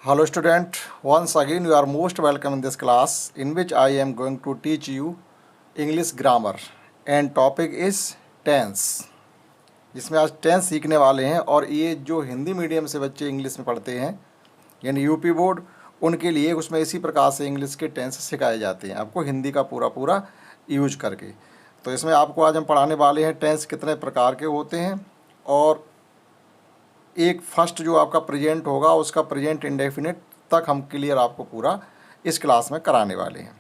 Hello student, once again you are most welcome in this class in which I am going to teach you English grammar and topic is tense। जिसमें आज tense सीखने वाले हैं और ये जो Hindi medium से बच्चे इंग्लिश में पढ़ते हैं यानी यूपी बोर्ड, उनके लिए उसमें इसी प्रकार से इंग्लिश के टेंस सिखाए जाते हैं आपको हिंदी का पूरा यूज करके। तो इसमें आपको आज हम पढ़ाने वाले हैं टेंस कितने प्रकार के होते हैं और एक फर्स्ट जो आपका प्रेजेंट होगा उसका प्रेजेंट इंडेफिनिट तक हम क्लियर आपको पूरा इस क्लास में कराने वाले हैं।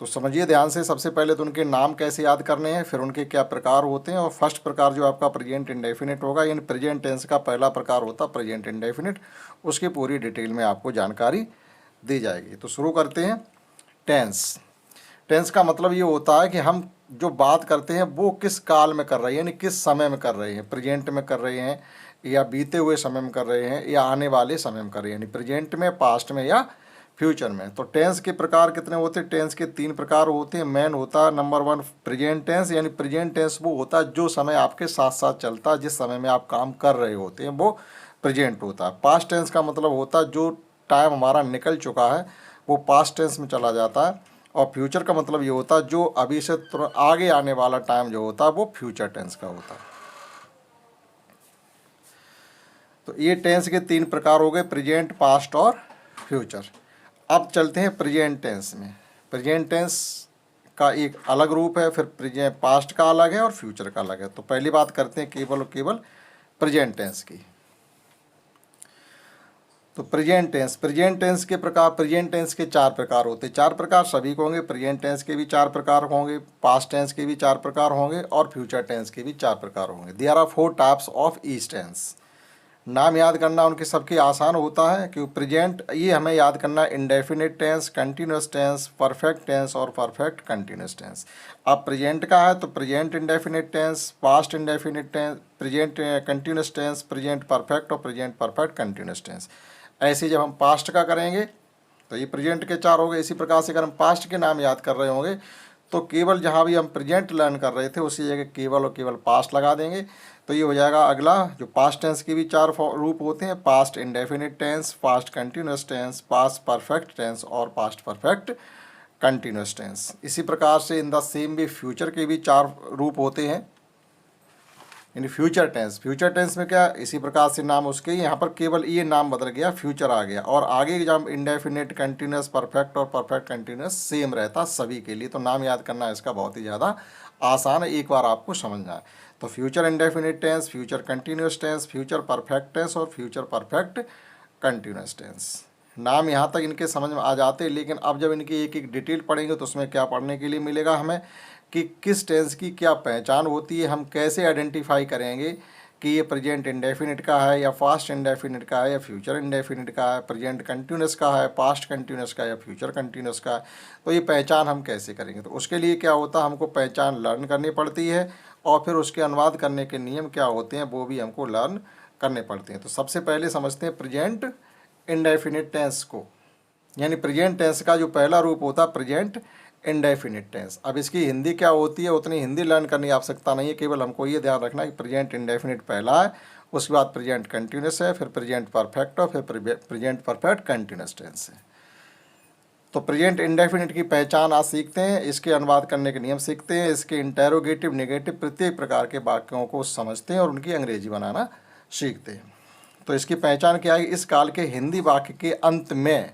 तो समझिए ध्यान से, सबसे पहले तो उनके नाम कैसे याद करने हैं, फिर उनके क्या प्रकार होते हैं और फर्स्ट प्रकार जो आपका प्रेजेंट इंडेफिनिट होगा यानी प्रेजेंट टेंस का पहला प्रकार होता है प्रेजेंट इंडेफिनिट, उसकी पूरी डिटेल में आपको जानकारी दी जाएगी। तो शुरू करते हैं। टेंस टेंस का मतलब ये होता है कि हम जो बात करते हैं वो किस काल में कर रहे हैं यानी किस समय में कर रहे हैं, प्रेजेंट में कर रहे हैं या बीते हुए समय में कर रहे हैं या आने वाले समय में कर रहे हैं, यानी प्रेजेंट में, पास्ट में या फ्यूचर में। तो टेंस के प्रकार कितने होते हैं? टेंस के 3 प्रकार होते हैं। मेन होता है नंबर 1 प्रेजेंट टेंस, यानी प्रेजेंट टेंस वो होता है जो समय आपके साथ साथ चलता है, जिस समय में आप काम कर रहे होते हैं वो प्रेजेंट होता है। पास्ट टेंस का मतलब होता है जो टाइम हमारा निकल चुका है वो पास्ट टेंस में चला जाता है। और फ्यूचर का मतलब ये होता है जो अभी से आगे आने वाला टाइम जो होता है वो फ्यूचर टेंस का होता है। तो ये टेंस के 3 प्रकार हो गए, प्रेजेंट, पास्ट और फ्यूचर। अब चलते हैं प्रेजेंट टेंस में। प्रेजेंट टेंस का एक अलग रूप है, फिर प्रेजेंट पास्ट का अलग है और फ्यूचर का अलग है। तो पहली बात करते हैं केवल और केवल प्रेजेंट टेंस की। तो प्रेजेंट टेंस के प्रकार, प्रेजेंट टेंस के 4 प्रकार होते हैं। 4 प्रकार सभी को होंगे, प्रेजेंट टेंस के भी 4 प्रकार होंगे, पास्ट टेंस के भी 4 प्रकार होंगे और फ्यूचर टेंस के भी 4 प्रकार होंगे। There are 4 types of each tense. नाम याद करना उनके सबके आसान होता है क्योंकि प्रेजेंट ये हमें याद करना है indefinite tense, continuous tense, perfect tense और परफेक्ट कंटिन्यूस टेंस। अब प्रेजेंट का है तो present indefinite tense, past indefinite tense, present continuous tense, present perfect और प्रेजेंट परफेक्ट कंटिन्यूस टेंस। ऐसे जब हम पास्ट का करेंगे तो ये प्रेजेंट के 4 हो गए। इसी प्रकार से अगर हम पास्ट के नाम याद कर रहे होंगे तो केवल जहाँ भी हम प्रेजेंट लर्न कर रहे थे उसी जगह केवल और केवल पास्ट लगा देंगे। तो ये हो जाएगा अगला जो पास्ट टेंस के भी 4 रूप होते हैं, past indefinite tense, past continuous tense, past perfect tense और पास्ट परफेक्ट कंटिन्यूस टेंस। इसी प्रकार से in the same way future के भी 4 रूप होते हैं यानी फ्यूचर टेंस में क्या इसी प्रकार से नाम उसके, यहाँ पर केवल ये नाम बदल गया, फ्यूचर आ गया और आगे जब इंडेफिनिट, कंटिन्यूस, परफेक्ट और परफेक्ट कंटिन्यूस सेम रहता सभी के लिए। तो नाम याद करना इसका बहुत ही ज़्यादा आसान है, एक बार आपको समझना है। तो future indefinite tense, future continuous tense, future perfect tense और फ्यूचर परफेक्ट कंटिन्यूस टेंस। नाम यहाँ तक इनके समझ में आ जाते हैं, लेकिन अब जब इनकी एक एक डिटेल पढ़ेंगे तो उसमें क्या पढ़ने के लिए मिलेगा हमें कि किस टेंस की क्या पहचान होती है, हम कैसे आइडेंटिफाई करेंगे कि ये प्रेजेंट इंडेफिनिट का है या पास्ट इंडेफिनिट का है या फ्यूचर इंडेफिनिट का है, प्रेजेंट कंटिन्यूस का है, पास्ट कंटिन्यूस का है या फ्यूचर कंटिन्यूस का है। तो ये पहचान हम कैसे करेंगे? तो उसके लिए क्या होता है, हमको पहचान लर्न करनी पड़ती है और फिर उसके अनुवाद करने के नियम क्या होते हैं वो भी हमको लर्न करने पड़ते हैं। तो सबसे पहले समझते हैं प्रेजेंट इंडेफिनिट टेंस को, यानी प्रेजेंट टेंस का जो पहला रूप होता है प्रेजेंट इंडेफिनिट टेंस। अब इसकी हिंदी क्या होती है उतनी हिंदी लर्न करने की आवश्यकता नहीं है, केवल हमको ये ध्यान रखना है कि प्रेजेंट इंडेफिनिट पहला है, उसके बाद प्रेजेंट कंटिन्यूस है, फिर प्रेजेंट परफेक्ट और फिर प्रेजेंट परफेक्ट कंटिन्यूस टेंस है। तो प्रेजेंट इंडेफिनिट की पहचान आज सीखते हैं, इसके अनुवाद करने के नियम सीखते हैं, इसके इंटेरोगेटिव, नेगेटिव प्रत्येक प्रकार के वाक्यों को समझते हैं और उनकी अंग्रेजी बनाना सीखते हैं। तो इसकी पहचान क्या है? इस काल के हिंदी वाक्य के अंत में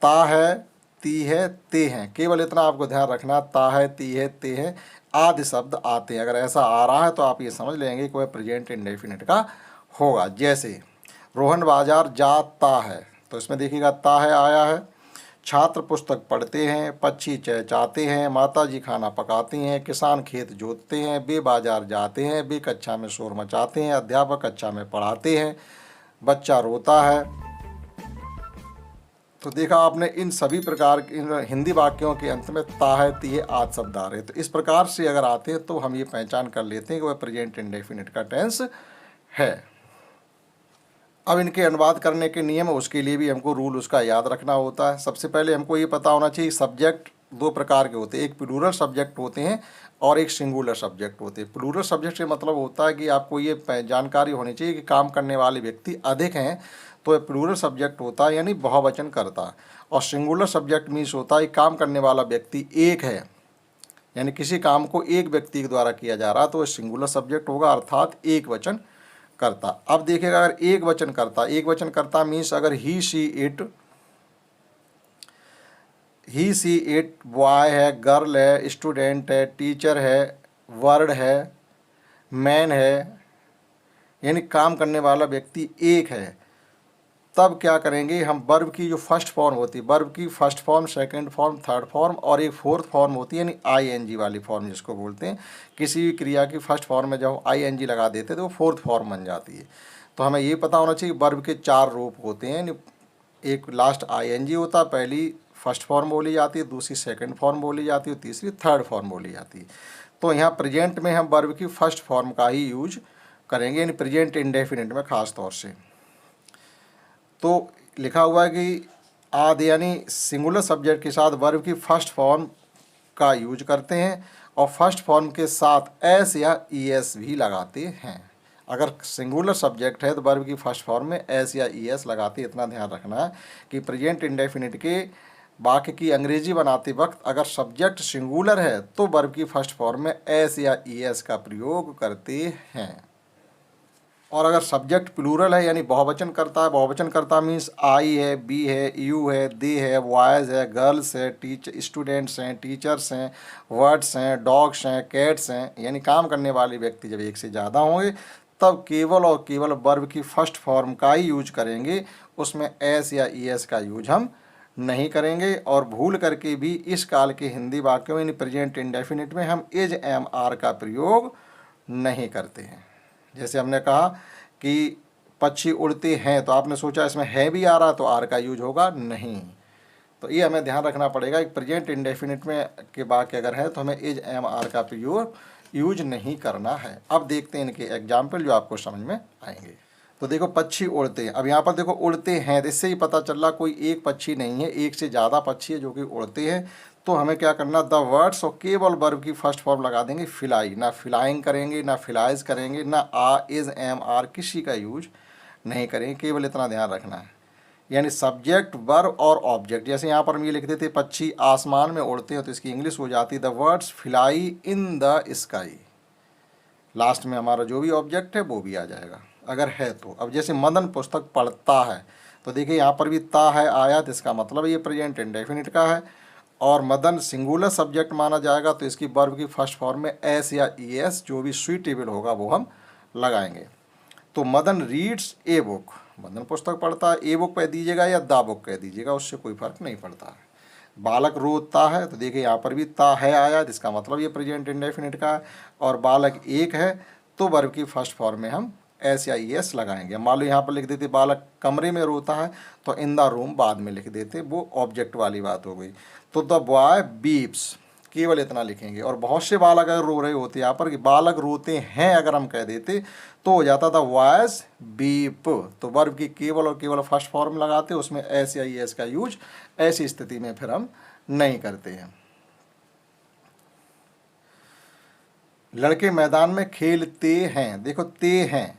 ता है, ती है, ते हैं, केवल इतना आपको ध्यान रखना, ता है, ती है, ते हैं आदि शब्द आते हैं। अगर ऐसा आ रहा है तो आप ये समझ लेंगे कि वह प्रेजेंट इंडेफिनिट का होगा। जैसे रोहन बाजार जाता है, तो इसमें देखिएगा ता है आया है। छात्र पुस्तक पढ़ते हैं, पक्षी चहचहाते हैं, माता जी खाना पकाती हैं, किसान खेत जोतते हैं, वे बाजार जाते हैं, वे कक्षा में शोर मचाते हैं, अध्यापक कक्षा में पढ़ाते हैं, बच्चा रोता है। तो देखा आपने इन सभी प्रकार के हिंदी वाक्यों के अंत में ता है, ती है आदि शब्द आ रहे। तो इस प्रकार से अगर आते हैं तो हम ये पहचान कर लेते हैं कि वह प्रेजेंट इंडेफिनिट का टेंस है। अब इनके अनुवाद करने के नियम, उसके लिए भी हमको रूल उसका याद रखना होता है। सबसे पहले हमको ये पता होना चाहिए सब्जेक्ट 2 प्रकार के होते हैं, एक प्लूरल सब्जेक्ट होते हैं और एक सिंगुलर सब्जेक्ट होते हैं। प्लूरल सब्जेक्ट का मतलब होता है कि आपको ये जानकारी होनी चाहिए कि काम करने वाले व्यक्ति अधिक हैं तो प्लूरल सब्जेक्ट होता है यानी बहुवचन करता, और सिंगुलर सब्जेक्ट मीन्स होता है काम करने वाला व्यक्ति एक है, यानी किसी काम को एक व्यक्ति के द्वारा किया जा रहा तो सिंगुलर सब्जेक्ट होगा, अर्थात एक वचन करता। अब देखिएगा अगर एक वचन करता मीन्स अगर ही सी इट बॉय है, गर्ल है, स्टूडेंट है, टीचर है, वर्ड है, मैन है, यानी काम करने वाला व्यक्ति एक है, तब क्या करेंगे हम वर्ब की जो फर्स्ट फॉर्म होती है, वर्ब की first form, second form, third form और एक फोर्थ फॉर्म होती है, यानी आईएनजी वाली फॉर्म जिसको बोलते हैं। किसी भी क्रिया की फर्स्ट फॉर्म में जब आईएनजी लगा देते तो वो फोर्थ फॉर्म बन जाती है। तो हमें ये पता होना चाहिए वर्ब के 4 रूप होते हैं, यानी एक लास्ट आईएनजी होता है, पहली फर्स्ट फॉर्म बोली जाती है, दूसरी सेकंड फॉर्म बोली जाती है, तीसरी थर्ड फॉर्म बोली जाती है। तो यहाँ प्रेजेंट में हम वर्ब की फर्स्ट फॉर्म का ही यूज करेंगे, यानी प्रेजेंट इंडेफिनिट में खास तौर से। तो लिखा हुआ है कि आदि यानी सिंगुलर सब्जेक्ट के साथ वर्ब की फर्स्ट फॉर्म का यूज करते हैं और फर्स्ट फॉर्म के साथ एस या ईएस भी लगाते हैं। अगर सिंगुलर सब्जेक्ट है तो वर्ब की फर्स्ट फॉर्म में एस या ईएस लगाते, इतना ध्यान रखना है कि प्रेजेंट इंडेफिनिट के वाक्य की अंग्रेजी बनाते वक्त अगर सब्जेक्ट सिंगुलर है तो वर्ब की फर्स्ट फॉर्म में एस या ईएस का प्रयोग करते हैं, और अगर सब्जेक्ट प्लूरल है यानी बहुवचन करता है, बहुवचन करता मीन्स आई है, बी है, यू है, दे है, बॉयज़ है, गर्ल्स है, स्टूडेंट्स हैं, टीचर्स हैं, वर्ड्स हैं, डॉग्स हैं, कैट्स हैं, यानी काम करने वाले व्यक्ति जब एक से ज़्यादा होंगे तब केवल और केवल वर्ब की फर्स्ट फॉर्म का ही यूज करेंगे, उसमें एस या ईएस का यूज हम नहीं करेंगे। और भूल करके भी इस काल के हिंदी वाक्यों में यानी प्रेजेंट इंडेफिनिट में हम इज एम आर का प्रयोग नहीं करते हैं। जैसे हमने कहा कि पक्षी उड़ते हैं, तो आपने सोचा इसमें है भी आ रहा तो आर का यूज होगा नहीं, तो ये हमें ध्यान रखना पड़ेगा कि प्रेजेंट इंडेफिनिट में के वाक्य अगर है तो हमें इज एम आर का प्रयोग यूज नहीं करना है। अब देखते हैं इनके एग्जाम्पल जो आपको समझ में आएंगे। तो देखो पक्षी उड़ते हैं, अब यहाँ पर देखो उड़ते हैं, तो इससे ही पता चल रहा कोई एक पक्षी नहीं है, एक से ज़्यादा पक्षी है जो कि उड़ते हैं। तो हमें क्या करना, द वर्ड्स और केवल वर्ब की फर्स्ट फॉर्म लगा देंगे फ्लाई, ना फ्लाइंग करेंगे, ना फ्लाइज करेंगे, ना आ इज एम आर किसी का यूज नहीं करेंगे, केवल इतना ध्यान रखना है। यानी सब्जेक्ट वर्ब और ऑब्जेक्ट, जैसे यहाँ पर हम ये लिखते थे पक्षी आसमान में उड़ते हैं तो इसकी इंग्लिश हो जाती है the words fly in the sky, last में हमारा जो भी ऑब्जेक्ट है वो भी आ जाएगा अगर है तो। अब जैसे मदन पुस्तक पढ़ता है, तो देखिए यहाँ पर भी ता है आया, तो इसका मतलब ये प्रेजेंट इंडेफिनिट का है, और मदन सिंगुलर सब्जेक्ट माना जाएगा तो इसकी वर्ब की फर्स्ट फॉर्म में एस या ईएस जो भी सुइटेबल होगा वो हम लगाएंगे। तो Madan reads a book, Madan पुस्तक पढ़ता है, ए बुक कह दीजिएगा या दा बुक कह दीजिएगा, उससे कोई फर्क नहीं पड़ता है। बालक रोता है, तो देखिए यहाँ पर भी ता है आया, जिसका मतलब ये प्रेजेंट इंडेफिनिट का है, और बालक एक है तो वर्ब की फर्स्ट फॉर्म में हम एस या ईएस लगाएंगे। मान लो यहाँ पर लिख देते बालक कमरे में रोता है तो इन द रूम बाद में लिख देते, वो ऑब्जेक्ट वाली बात हो गई। तो द बॉय बीप्स, केवल इतना लिखेंगे। और बहुत से बालक अगर रो रहे होते यहाँ पर कि बालक रोते हैं अगर हम कह देते तो हो जाता था बॉयज बीप, तो वर्ब की केवल और केवल फर्स्ट फॉर्म लगाते, उसमें एस या ईएस का यूज ऐसी स्थिति में फिर हम नहीं करते हैं। लड़के मैदान में खेलते हैं, देखो ते हैं,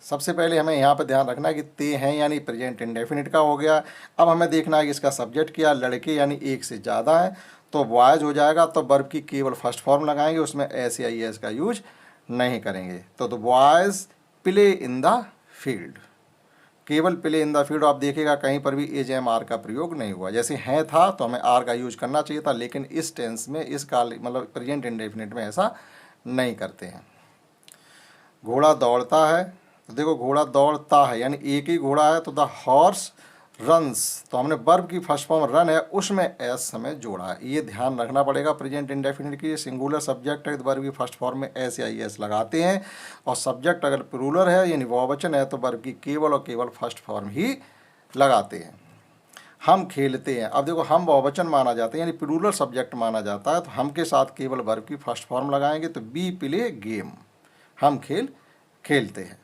सबसे पहले हमें यहाँ पर ध्यान रखना है कि ते हैं यानी प्रेजेंट इंडेफिनिट का हो गया। अब हमें देखना है कि इसका सब्जेक्ट क्या, लड़के यानी एक से ज़्यादा है तो बॉयज हो जाएगा, तो वर्ब की केवल फर्स्ट फॉर्म लगाएंगे, उसमें एस या ईएस का यूज नहीं करेंगे। तो boys play in the field, केवल प्ले इन द फील्ड। आप देखिएगा कहीं पर भी एज एम आर का प्रयोग नहीं हुआ, जैसे हैं था तो हमें आर का यूज करना चाहिए था, लेकिन इस टेंस में इस काल मतलब प्रेजेंट इंडेफिनिट में ऐसा नहीं करते हैं। घोड़ा दौड़ता है, तो देखो घोड़ा दौड़ता है यानी एक ही घोड़ा है, तो द हॉर्स रन्स, तो हमने वर्ब की फर्स्ट फॉर्म रन है उसमें एस हमें जोड़ा है, ये ध्यान रखना पड़ेगा। प्रेजेंट इंडेफिनिट की सिंगुलर सब्जेक्ट है तो वर्ब की फर्स्ट फॉर्म में एस या ईएस लगाते हैं, और सब्जेक्ट अगर प्लूरल है यानी बहुवचन है तो वर्ब की केवल और केवल फर्स्ट फॉर्म ही लगाते हैं। हम खेलते हैं, अब देखो हम बहुवचन माना जाता है यानी प्लूरल सब्जेक्ट माना जाता है, तो हम के साथ केवल वर्ब की फर्स्ट फॉर्म लगाएंगे, तो बी प्ले गेम, हम खेलते हैं।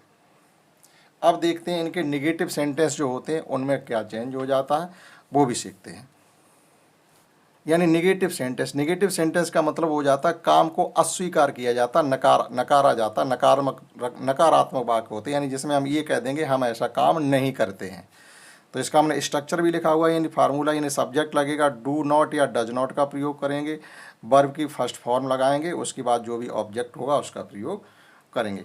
अब देखते हैं इनके निगेटिव सेंटेंस जो होते हैं उनमें क्या चेंज हो जाता है वो भी सीखते हैं। यानी निगेटिव सेंटेंस का मतलब हो जाता है काम को अस्वीकार किया जाता, नकारा जाता, नकारात्मक वाक्य होते हैं, यानी जिसमें हम ये कह देंगे हम ऐसा काम नहीं करते हैं। तो इसका हमने स्ट्रक्चर भी लिखा हुआ है, यानी फार्मूला, यानी सब्जेक्ट लगेगा, डू नॉट या डज नॉट का प्रयोग करेंगे, वर्ब की फर्स्ट फॉर्म लगाएंगे, उसके बाद जो भी ऑब्जेक्ट होगा उसका प्रयोग करेंगे।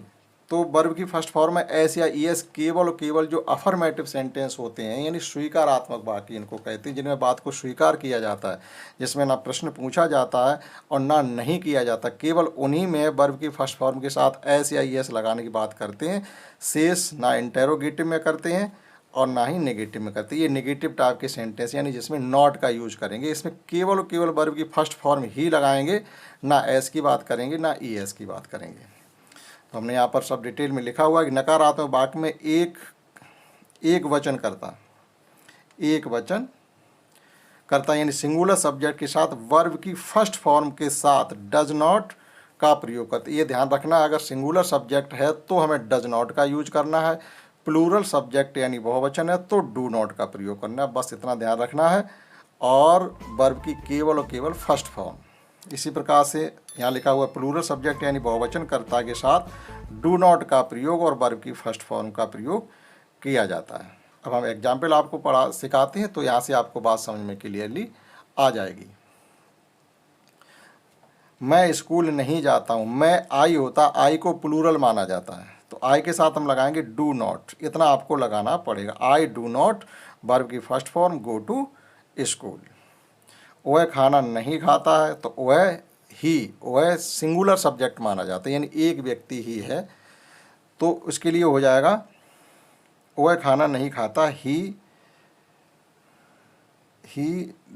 तो वर्ब की फर्स्ट फॉर्म में एस या ई एस केवल और केवल जो अफर्मेटिव सेंटेंस होते हैं, यानी स्वीकारात्मक वाक्य इनको कहते हैं, जिनमें बात को स्वीकार किया जाता है, जिसमें ना प्रश्न पूछा जाता है और ना नहीं किया जाता, केवल उन्हीं में वर्ब की फर्स्ट फॉर्म के साथ एस या ई एस लगाने की बात करते हैं। शेष ना इंटेरोगेटिव में करते हैं और ना ही नेगेटिव में करते हैं। ये नेगेटिव टाइप के सेंटेंस यानी जिसमें नॉट का यूज करेंगे, इसमें केवल और केवल वर्ब की फर्स्ट फॉर्म ही लगाएंगे, ना एस की बात करेंगे ना ई एस की बात करेंगे। तो हमने यहाँ पर सब डिटेल में लिखा हुआ है कि नकारात्मक वाक्य में एक वचन करता यानी सिंगुलर सब्जेक्ट के साथ वर्ब की फर्स्ट फॉर्म के साथ डज नॉट का प्रयोग करते। ये ध्यान रखना है, अगर सिंगुलर सब्जेक्ट है तो हमें डज नॉट का यूज करना है, प्लूरल सब्जेक्ट यानी बहुवचन है तो डू नॉट का प्रयोग करना है, बस इतना ध्यान रखना है। और वर्ब की केवल और केवल फर्स्ट फॉर्म। इसी प्रकार से यहाँ लिखा हुआ प्लूरल सब्जेक्ट यानी बहुवचन कर्ता के साथ डू नॉट का प्रयोग और वर्ब की फर्स्ट फॉर्म का प्रयोग किया जाता है। अब हम एग्जाम्पल आपको सिखाते हैं, तो यहाँ से आपको बात समझ में क्लियरली आ जाएगी। मैं स्कूल नहीं जाता हूँ, मैं आई होता, आई को प्लूरल माना जाता है, तो आई के साथ हम लगाएंगे डू नॉट, इतना आपको लगाना पड़ेगा। आई डू नॉट, वर्ब की first form go to school. वह खाना नहीं खाता है, तो वह सिंगुलर सब्जेक्ट माना जाता है, यानी एक व्यक्ति ही है, तो उसके लिए हो जाएगा वह खाना नहीं खाता, ही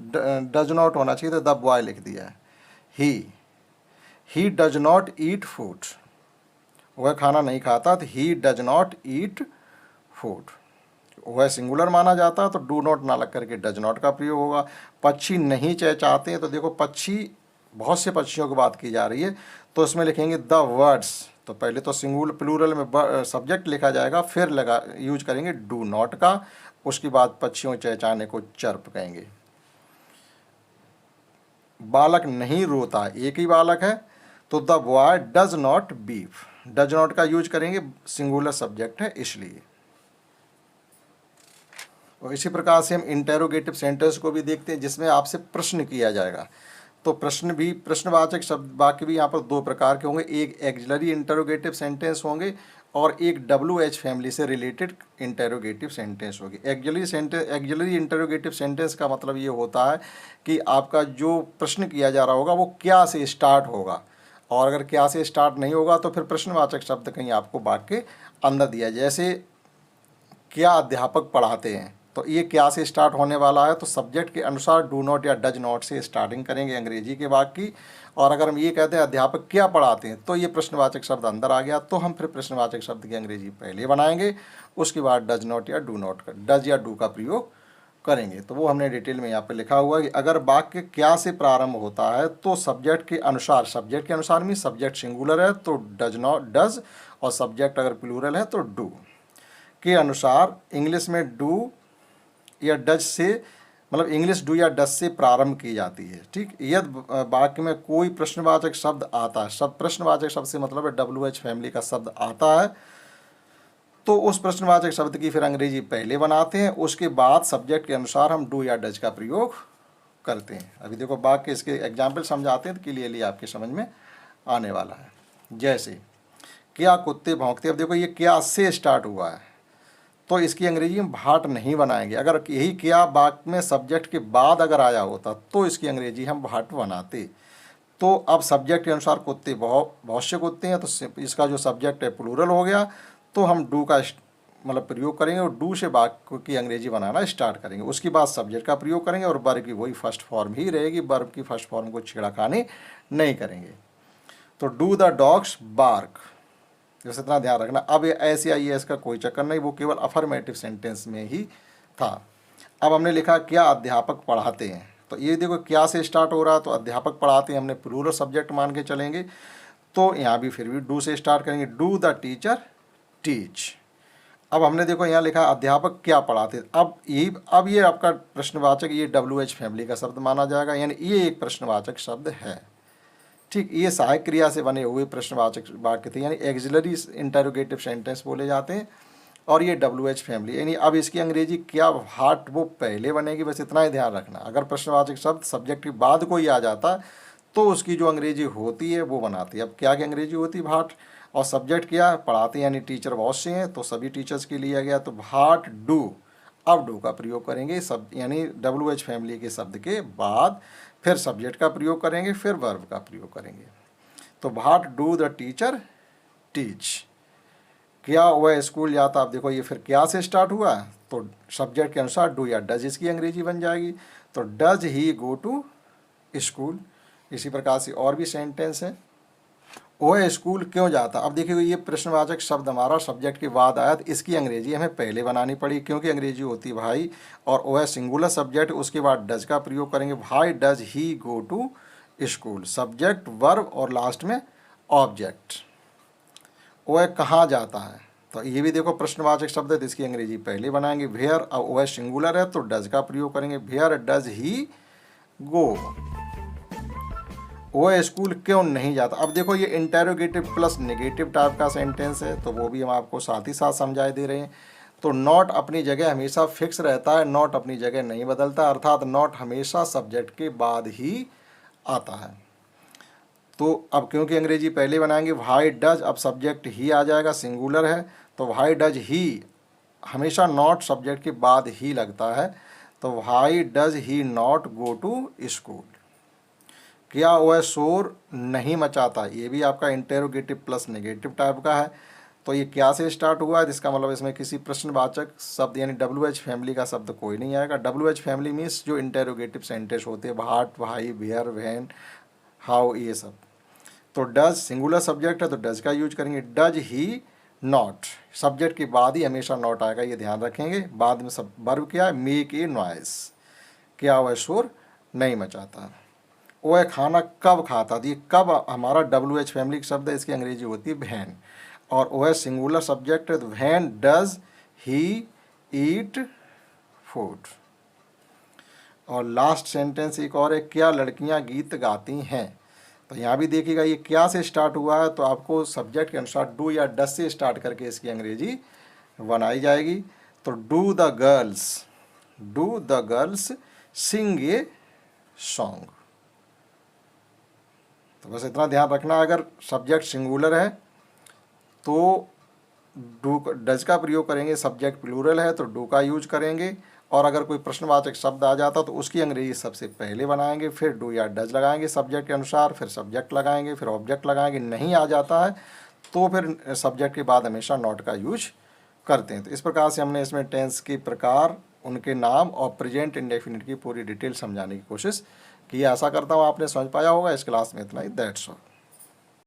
डज नॉट होना चाहिए, तो द बॉय लिख दिया है। He does not eat food, वह खाना नहीं खाता, तो he does not eat food. वह सिंगुलर माना जाता है तो डू नॉट ना लग करके डज नॉट का प्रयोग होगा। पक्षी नहीं चहचहाते हैं, तो देखो पक्षी, बहुत से पक्षियों की बात की जा रही है, तो इसमें लिखेंगे द वर्ड्स, तो पहले तो सिंगुलर प्लूरल में सब्जेक्ट लिखा जाएगा, फिर यूज करेंगे डू नॉट का, उसके बाद पक्षियों चहचहाने को चर्प कहेंगे। बालक नहीं रोता, एक ही बालक है, तो the boy does not beef, does not का यूज करेंगे, सिंगुलर सब्जेक्ट है इसलिए। और इसी प्रकार से हम इंटेरोगेटिव सेंटेंस को भी देखते हैं, जिसमें आपसे प्रश्न किया जाएगा। तो प्रश्नवाचक शब्द वाक्य भी यहाँ पर दो प्रकार के होंगे, एक एक्सिलरी इंटेरोगेटिव सेंटेंस होंगे और एक WH फैमिली से रिलेटेड इंटेरोगेटिव सेंटेंस होगी। एक्सिलरी इंटेरोगेटिव सेंटेंस का मतलब ये होता है कि आपका जो प्रश्न किया जा रहा होगा वो क्या से स्टार्ट होगा, और अगर क्या से स्टार्ट नहीं होगा तो फिर प्रश्नवाचक शब्द कहीं आपको वाक्य के अंदर दिया। जैसे क्या अध्यापक पढ़ाते हैं, तो ये क्या से स्टार्ट होने वाला है, तो सब्जेक्ट के अनुसार डू नॉट या डज नॉट से स्टार्टिंग करेंगे अंग्रेजी के वाक्य की। और अगर हम ये कहते हैं अध्यापक क्या पढ़ाते हैं, तो ये प्रश्नवाचक शब्द अंदर आ गया, तो हम फिर प्रश्नवाचक शब्द की अंग्रेजी पहले बनाएंगे, उसके बाद डज नॉट या डू नॉट का, डज या डू का प्रयोग करेंगे। तो वो हमने डिटेल में यहाँ पे लिखा हुआ है कि अगर वाक्य क्या से प्रारंभ होता है तो सब्जेक्ट के अनुसार में सब्जेक्ट सिंगुलर है तो डज, और सब्जेक्ट अगर प्लूरल है तो डू के अनुसार इंग्लिश में डू या डज से, मतलब इंग्लिश डू या डज से प्रारंभ की जाती है। ठीक, यदि वाक्य में कोई प्रश्नवाचक शब्द आता है, प्रश्नवाचक शब्द से मतलब है WH फैमिली का शब्द आता है, तो उस प्रश्नवाचक शब्द की फिर अंग्रेजी पहले बनाते हैं, उसके बाद सब्जेक्ट के अनुसार हम डू या डज का प्रयोग करते हैं। अभी देखो वाक्य इसके एग्जाम्पल समझाते हैं तो क्लियरली आपके समझ में आने वाला है। जैसे क्या कुत्ते भौंकते, अब देखो ये क्या से स्टार्ट हुआ है, तो इसकी अंग्रेजी हम भाट नहीं बनाएंगे। अगर यही क्या वाक्य में सब्जेक्ट के बाद अगर आया होता तो इसकी अंग्रेजी हम भाट बनाते। तो अब सब्जेक्ट के अनुसार कुत्ते बहुत से कुत्ते हैं, तो इसका जो सब्जेक्ट है प्लूरल हो गया, तो हम डू का मतलब प्रयोग करेंगे और डू से वाक्य की अंग्रेजी बनाना स्टार्ट करेंगे। उसके बाद सब्जेक्ट का प्रयोग करेंगे और वर्ब की वही फर्स्ट फॉर्म ही रहेगी, वर्ब की फर्स्ट फॉर्म को छेड़खानी नहीं करेंगे। तो डू द डॉग्स बार्क, जैसे इतना ध्यान रखना। अब एस या एस का कोई चक्कर नहीं, वो केवल अफर्मेटिव सेंटेंस में ही था। अब हमने लिखा क्या अध्यापक पढ़ाते हैं, तो ये देखो क्या से स्टार्ट हो रहा है, तो अध्यापक पढ़ाते हैं हमने प्लूरल सब्जेक्ट मान के चलेंगे, तो यहाँ भी फिर भी डू से स्टार्ट करेंगे, डू द टीचर टीच। अब हमने देखो यहाँ लिखा अध्यापक क्या पढ़ाते, अब ये आपका प्रश्नवाचक, ये WH फैमिली का शब्द माना जाएगा, यानी ये एक प्रश्नवाचक शब्द है। ठीक, ये सहायक क्रिया से बने हुए प्रश्नवाचक वाक्य थे, यानी एक्सिलरी इंटरोगेटिव सेंटेंस बोले जाते हैं। और ये WH फैमिली, यानी अब इसकी अंग्रेजी क्या व्हाट वो पहले बनेगी, बस इतना ही ध्यान रखना। अगर प्रश्नवाचक शब्द सब्जेक्ट के बाद कोई आ जाता तो उसकी जो अंग्रेजी होती है वो बनाती है। अब क्या की अंग्रेजी होती है व्हाट, और सब्जेक्ट क्या पढ़ाते हैं यानी टीचर बहुत से हैं तो सभी टीचर्स के लिया गया, तो व्हाट डू, अब डू का प्रयोग करेंगे सब यानी WH फैमिली के शब्द के बाद, फिर सब्जेक्ट का प्रयोग करेंगे, फिर वर्ब का प्रयोग करेंगे। तो what do the teacher teach, क्या वह स्कूल जाता, अब देखो ये फिर क्या से स्टार्ट हुआ, तो सब्जेक्ट के अनुसार डू या डज इसकी अंग्रेजी बन जाएगी। तो does he go to school. इसी प्रकार से और भी सेंटेंस है, वह स्कूल क्यों जाता। अब देखिए ये प्रश्नवाचक शब्द हमारा सब्जेक्ट के बाद आया तो इसकी अंग्रेजी हमें पहले बनानी पड़ी, क्योंकि अंग्रेजी होती है भाई, और वह सिंगुलर सब्जेक्ट, उसके बाद डज का प्रयोग करेंगे। भाई does he go to school, subject verb और लास्ट में ऑब्जेक्ट। वह कहाँ जाता है, तो ये भी देखो प्रश्नवाचक शब्द है तो इसकी अंग्रेजी पहले बनाएंगे वेयर, और वह सिंगुलर है तो डज का प्रयोग करेंगे, वेयर डज ही गो। वह स्कूल क्यों नहीं जाता, अब देखो ये इंटेरोगेटिव प्लस नेगेटिव टाइप का सेंटेंस है तो वो भी हम आपको साथ ही साथ समझाए दे रहे हैं। तो नॉट अपनी जगह हमेशा फिक्स रहता है, नॉट अपनी जगह नहीं बदलता, अर्थात नॉट हमेशा सब्जेक्ट के बाद ही आता है। तो अब क्योंकि अंग्रेजी पहले बनाएंगे व्हाई डज, अब सब्जेक्ट ही आ जाएगा, सिंगुलर है तो व्हाई डज ही, हमेशा नॉट सब्जेक्ट के बाद ही लगता है, तो why does he not go to school. क्या वह शोर नहीं मचाता, ये भी आपका इंटेरोगेटिव प्लस नेगेटिव टाइप का है। तो ये क्या से स्टार्ट हुआ है, इसका मतलब इसमें किसी प्रश्नवाचक शब्द यानी WH फैमिली का शब्द कोई नहीं आएगा। WH फैमिली मीन्स जो इंटेरोगेटिव सेंटेंस होते हैं, what, why, where, when, how, ये सब। तो डज सिंगुलर सब्जेक्ट है तो डज का यूज करेंगे। डज ही नॉट, सब्जेक्ट के बाद ही हमेशा नॉट आएगा, ये ध्यान रखेंगे। बाद में सब वर्ब क्या है, मेक ए नॉइस, क्या वह शोर नहीं मचाता। वह खाना कब खाता, ये कब हमारा WH फैमिली का शब्द है, इसकी अंग्रेजी होती है व्हेन, और वह सिंगुलर सब्जेक्ट है तो when does he eat food. और लास्ट सेंटेंस एक और है, क्या लड़कियां गीत गाती हैं, तो यहाँ भी देखिएगा ये क्या से स्टार्ट हुआ है तो आपको सब्जेक्ट के अनुसार डू या डज से स्टार्ट करके इसकी अंग्रेजी बनाई जाएगी। तो do the girls sing a song. तो बस इतना ध्यान रखना, अगर सब्जेक्ट सिंगुलर है तो डू डज का प्रयोग करेंगे, सब्जेक्ट प्लूरल है तो डू का यूज करेंगे, और अगर कोई प्रश्नवाचक शब्द आ जाता तो उसकी अंग्रेजी सबसे पहले बनाएंगे, फिर डू या डज लगाएंगे सब्जेक्ट के अनुसार, फिर सब्जेक्ट लगाएंगे, फिर ऑब्जेक्ट लगाएंगे। नहीं आ जाता है तो फिर सब्जेक्ट के बाद हमेशा नॉट का यूज करते हैं। तो इस प्रकार से हमने इसमें टेंस के प्रकार, उनके नाम और प्रेजेंट इंडेफिनिट की पूरी डिटेल समझाने की कोशिश की। आशा करता हूँ आपने समझ पाया होगा। इस क्लास में इतना ही, दैट्स ऑल।